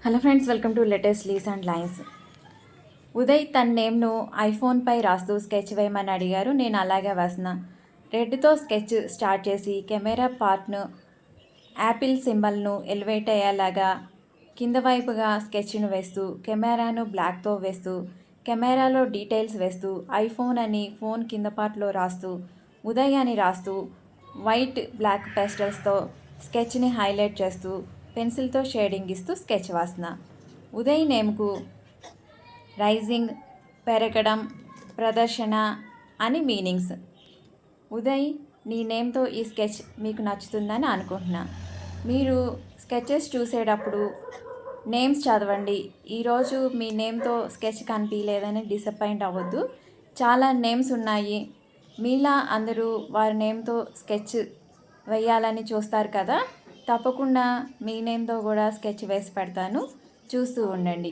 Hello friends, welcome to latest less and lines. Uday తన నేమ్ను ఐఫోన్పై రాస్తూ sketch వేయమని అడిగారు. నేను అలాగే వేసిన. రెడ్తో స్కెచ్ స్టార్ట్ చేసి కెమెరా పార్ట్ను యాపిల్ సింబల్ను ఎలివేట్ అయ్యేలాగా కింద వైపుగా స్కెచ్ను వేస్తూ, కెమెరాను బ్లాక్తో వేస్తూ, కెమెరాలో డీటెయిల్స్ వేస్తూ, ఐఫోన్ అని ఫోన్ కింద పార్ట్లో రాస్తూ, ఉదయ్ అని రాస్తూ, వైట్ బ్లాక్ పెస్టల్స్తో స్కెచ్ని హైలైట్ చేస్తూ, పెన్సిల్తో షేడింగ్ ఇస్తూ స్కెచ్ వాసిన. ఉదయ్ నేమ్కు రైజింగ్, పెరగడం, ప్రదర్శన అని మీనింగ్స్. ఉదయ్, నీ నేమ్తో ఈ స్కెచ్ మీకు నచ్చుతుందని అనుకుంటున్నా. మీరు స్కెచెస్ చూసేటప్పుడు నేమ్స్ చదవండి. ఈరోజు మీ నేమ్తో స్కెచ్ కనిపించలేదని డిసప్పాయింట్ అవ్వద్దు. చాలా నేమ్స్ ఉన్నాయి. మీలా అందరూ వారి నేమ్తో స్కెచ్ వేయాలని చూస్తారు కదా. తప్పకుండా మీ నేమ్తో కూడా స్కెచ్ వేసి పెడతాను, చూస్తూ ఉండండి.